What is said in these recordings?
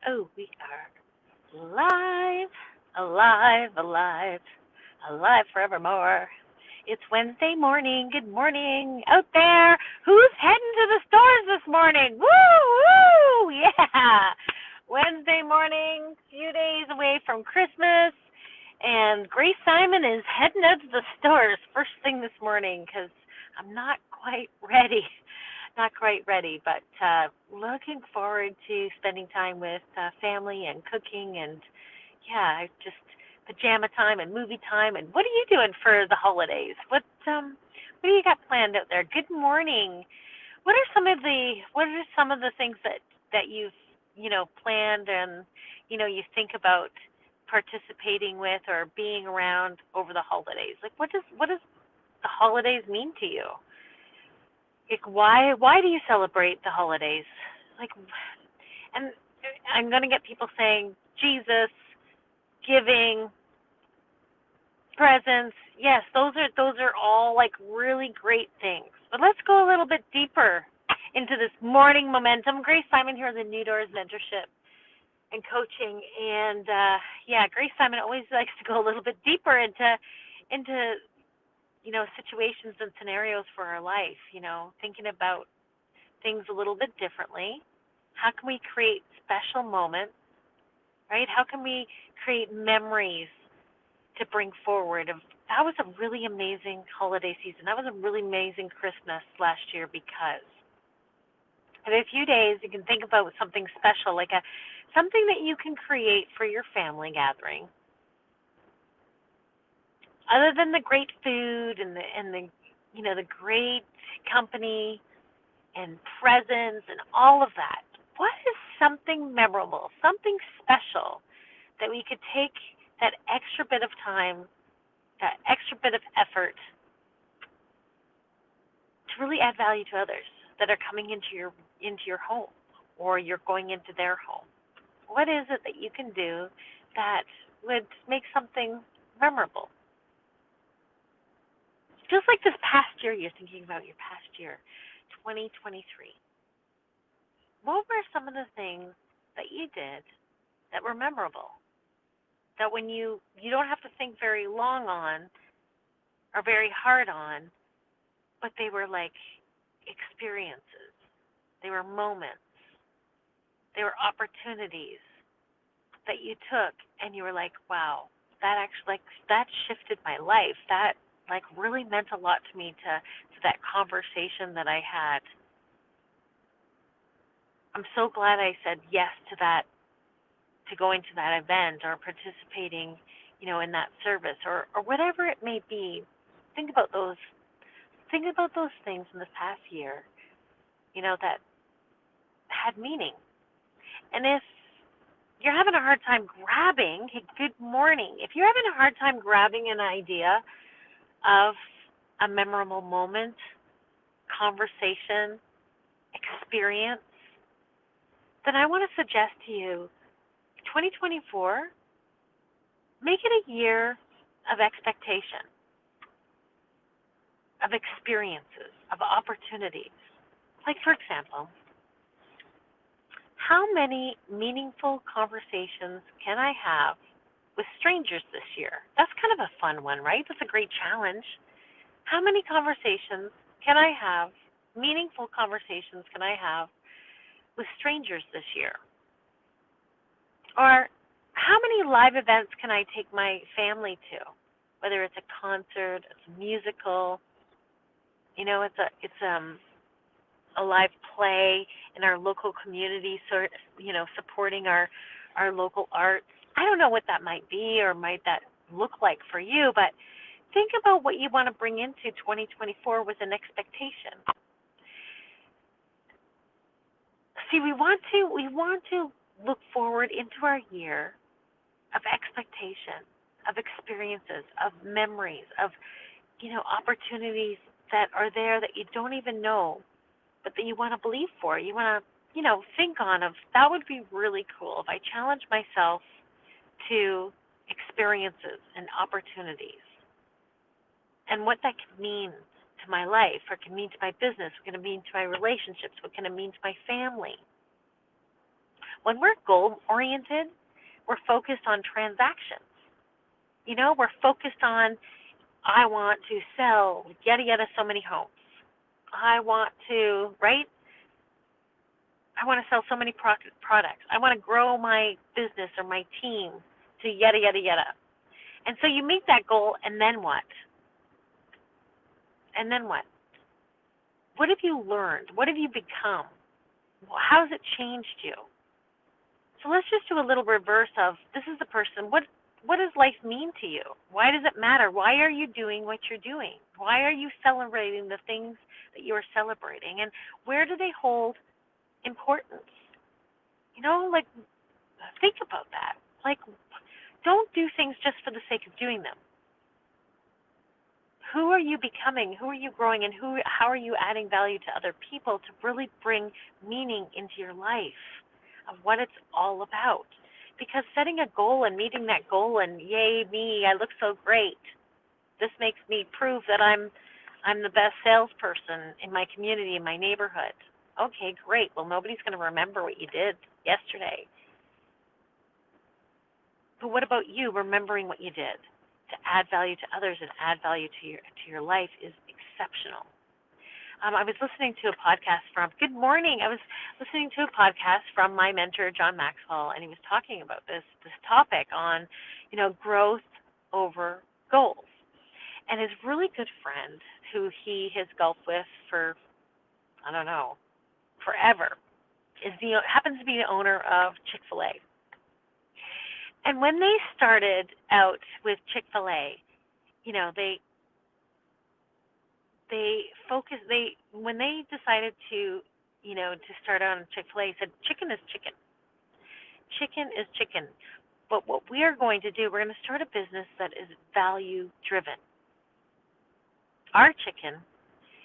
Oh, we are live, alive, alive, alive forevermore. It's Wednesday morning. Good morning out there. Who's heading to the stores this morning? Woo, woo, yeah. Wednesday morning, few days away from Christmas, and Grace Simon is heading out to the stores first thing this morning because I'm not quite ready. Not quite ready, but looking forward to spending time with family and cooking and yeah, just pajama time and movie time. And what are you doing for the holidays? What do you got planned out there? Good morning. What are some of the things that you've planned and you think about participating with or being around over the holidays? Like what does the holidays mean to you? Like why do you celebrate the holidays? Like, and I'm going to get people saying Jesus, giving, presents. Yes, those are all like really great things. But let's go a little bit deeper into this morning momentum. Grace Simon here, the New Doors Mentorship and Coaching, and yeah, Grace Simon always likes to go a little bit deeper into situations and scenarios for our life. Thinking about things a little bit differently. How can we create special moments, right? How can we create memories to bring forward? That was a really amazing holiday season. That was a really amazing Christmas last year because in a few days you can think about something special, like a something that you can create for your family gathering. Other than the great food and the great company and presents and all of that, what is something memorable, something special that we could take that extra bit of time, that extra bit of effort to really add value to others that are coming into your home or you're going into their home? What is it that you can do that would make something memorable? Just like this past year, you're thinking about your past year, 2023. What were some of the things that you did that were memorable? That when you don't have to think very long on or very hard on, but they were like experiences. They were moments. They were opportunities that you took and you were like, wow, that actually like that shifted my life. That like really meant a lot to me to that conversation that I had. I'm so glad I said yes to that, to going to that event or participating, in that service or whatever it may be. Think about those think about those things in this past year, that had meaning. And if you're having a hard time grabbing, hey, good morning. If you're having a hard time grabbing an idea of a memorable moment, conversation, experience, then I want to suggest to you 2024, make it a year of expectation, of experiences, of opportunities. Like, for example, how many meaningful conversations can I have with strangers this year? That's kind of a fun one, right? That's a great challenge. How many conversations can I have, meaningful conversations can I have with strangers this year? Or how many live events can I take my family to? Whether it's a concert, it's a musical, it's a live play in our local community, supporting our local arts. I don't know what that might be or might that look like for you, but think about what you want to bring into 2024 with an expectation. See, we want to look forward into our year of expectation, of experiences, of memories, of opportunities that are there that you don't even know, but that you want to believe for. You want to think on of that would be really cool if I challenge myself to experiences and opportunities and what that could mean to my life, or can mean to my business, what can it mean to my relationships, what can it mean to my family. When we're goal-oriented, we're focused on transactions. We're focused on, I want to sell yada yada so many homes. I want to, right? I want to sell so many products. I want to grow my business or my team to yada yada yada. And so you meet that goal, and then what? And then what? What have you learned? What have you become? How has it changed you? So let's just do a little reverse of, this is the person. What does life mean to you? Why does it matter? Why are you doing what you're doing? Why are you celebrating the things that you are celebrating? And where do they hold importance? Like, think about that. Like, don't do things just for the sake of doing them. Who are you becoming? Who are you growing? And how are you adding value to other people to really bring meaning into your life of what it's all about? Because setting a goal and meeting that goal and yay me, I look so great. This makes me prove that I'm the best salesperson in my community, in my neighborhood. Okay, great. Well, nobody's going to remember what you did yesterday. But what about you remembering what you did? To add value to others and add value to your life is exceptional. I was listening to a podcast good morning. I was listening to a podcast from my mentor, John Maxwell, and he was talking about this topic on, growth over goals. And his really good friend, who he has golfed with for, I don't know, forever, happens to be the owner of Chick-fil-A. And when they started out with Chick-fil-A, when they decided to start on Chick-fil-A, said chicken is chicken. Chicken is chicken. But what we are going to do, we're going to start a business that is value driven. Our chicken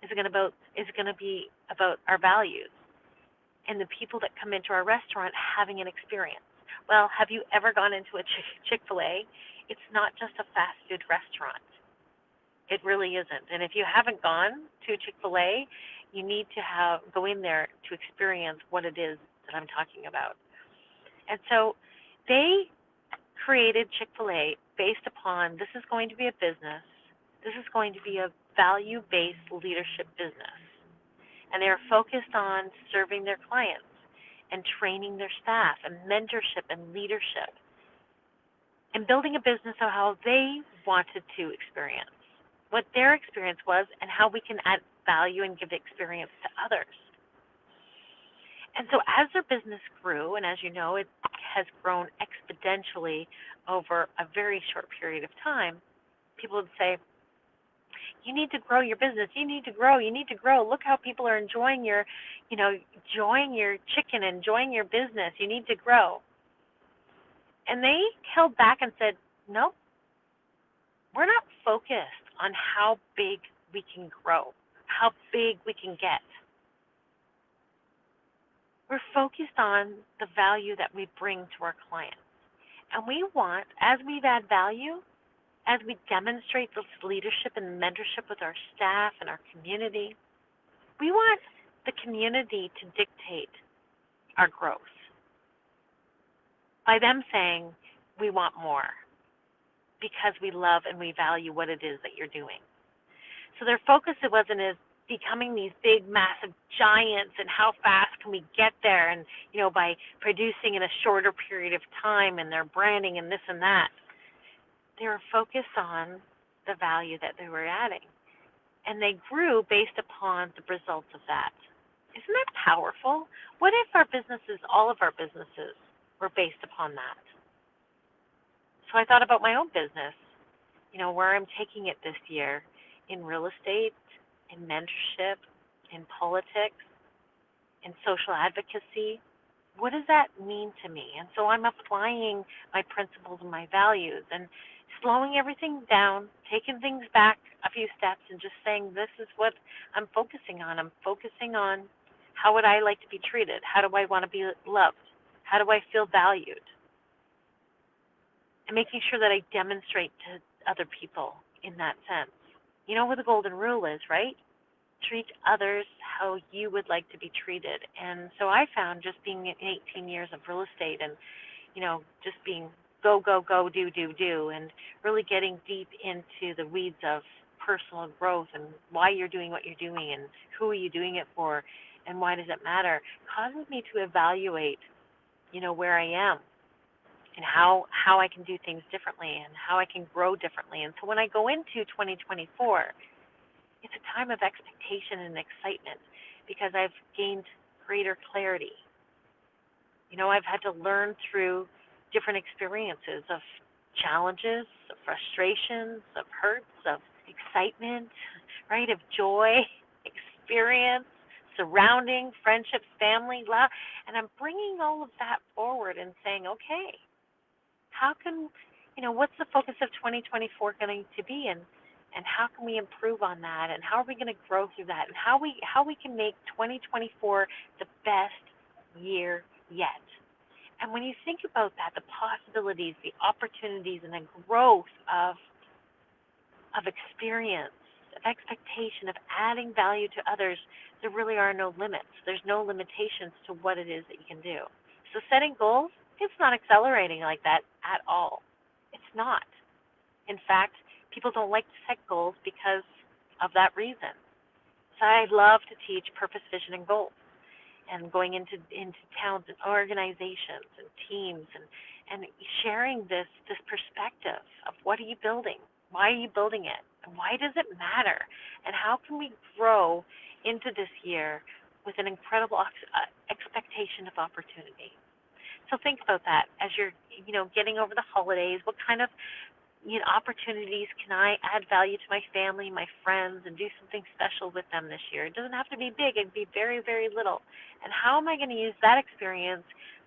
is going to be about our values and the people that come into our restaurant having an experience. Well, have you ever gone into a Chick-fil-A? It's not just a fast food restaurant. It really isn't. And if you haven't gone to Chick-fil-A, you need to go in there to experience what it is that I'm talking about. And so they created Chick-fil-A based upon, this is going to be a business. This is going to be a value-based leadership business. And they're focused on serving their clients and training their staff and mentorship and leadership and building a business of how they wanted to experience, what their experience was, and how we can add value and give experience to others. And so as their business grew, and as you know, it has grown exponentially over a very short period of time, people would say, you need to grow your business. You need to grow. You need to grow. Look how people are enjoying enjoying your chicken, enjoying your business. You need to grow. And they held back and said, nope, we're not focused on how big we can grow, how big we can get. We're focused on the value that we bring to our clients. And we want, as we add value, as we demonstrate this leadership and mentorship with our staff and our community, we want the community to dictate our growth by them saying, we want more because we love and we value what it is that you're doing. So their focus, it wasn't as becoming these big, massive giants and how fast can we get there and, by producing in a shorter period of time and their branding and this and that. They were focused on the value that they were adding. And they grew based upon the results of that. Isn't that powerful? What if our businesses, all of our businesses, were based upon that? So I thought about my own business, where I'm taking it this year in real estate, in mentorship, in politics, in social advocacy. What does that mean to me? And so I'm applying my principles and my values and slowing everything down, taking things back a few steps and just saying, this is what I'm focusing on. I'm focusing on how would I like to be treated? How do I want to be loved? How do I feel valued? And making sure that I demonstrate to other people in that sense. You know what the golden rule is, right? treat others how you would like to be treated. And so I found, just being in 18 years of real estate, and just being go, go, go, do, and really getting deep into the weeds of personal growth and why you're doing what you're doing and who are you doing it for and why does it matter, causes me to evaluate, where I am and how I can do things differently and how I can grow differently. And so when I go into 2024, it's a time of expectation and excitement because I've gained greater clarity. I've had to learn through different experiences of challenges, of frustrations, of hurts, of excitement, right, of joy, experience, surrounding, friendships, family, love. And I'm bringing all of that forward and saying, okay, how can, what's the focus of 2024 going to be? And how can we improve on that? And how are we going to grow through that? And how we can make 2024 the best year yet? And when you think about that, the possibilities, the opportunities, and the growth of experience, of expectation, of adding value to others, there really are no limits. There's no limitations to what it is that you can do. So setting goals, it's not accelerating like that at all. It's not. In fact, people don't like to set goals because of that reason. So I love to teach purpose, vision, and goals, and going into towns and organizations and teams and sharing this perspective of what are you building? Why are you building it? And why does it matter? And how can we grow into this year with an incredible expectation of opportunity? So think about that as you're, getting over the holidays. What kind of opportunities can I add value to my family, my friends, and do something special with them this year? It doesn't have to be big. It can be very, very little. And how am I going to use that experience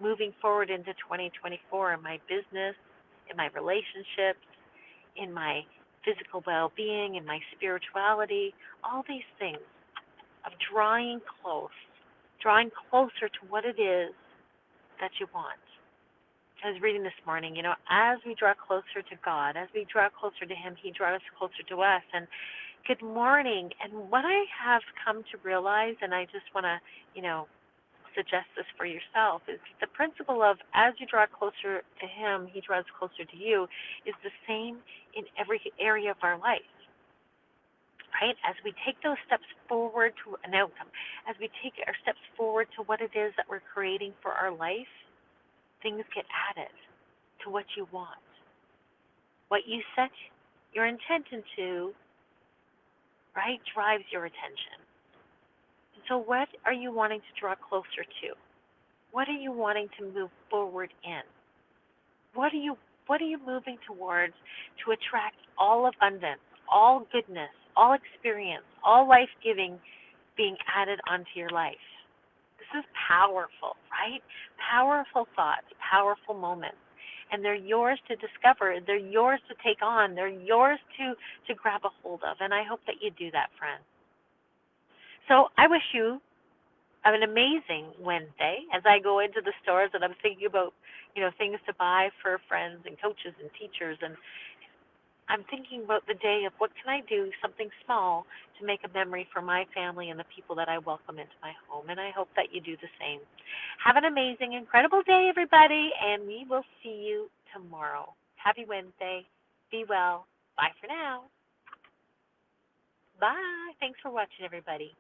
moving forward into 2024 in my business, in my relationships, in my physical well-being, in my spirituality, all these things of drawing closer to what it is that you want. I was reading this morning, as we draw closer to God, as we draw closer to Him, He draws closer to us. And good morning. And what I have come to realize, and I just want to, suggest this for yourself, is the principle of as you draw closer to Him, He draws closer to you, is the same in every area of our life. Right? As we take those steps forward to an outcome, as we take our steps forward to what it is that we're creating for our life, things get added to what you want. What you set your intention to, right, drives your attention. And so what are you wanting to draw closer to? What are you wanting to move forward in? What are you moving towards to attract all abundance, all goodness, all experience, all life-giving being added onto your life? This is powerful, right? Powerful thoughts, powerful moments. And they're yours to discover. They're yours to take on. They're yours to grab a hold of. And I hope that you do that, friend. So I wish you an amazing Wednesday as I go into the stores and I'm thinking about, things to buy for friends and coaches and teachers. And I'm thinking about the day of what can I do, something small, to make a memory for my family and the people that I welcome into my home. And I hope that you do the same. Have an amazing, incredible day, everybody, and we will see you tomorrow. Happy Wednesday. Be well. Bye for now. Bye. Thanks for watching, everybody.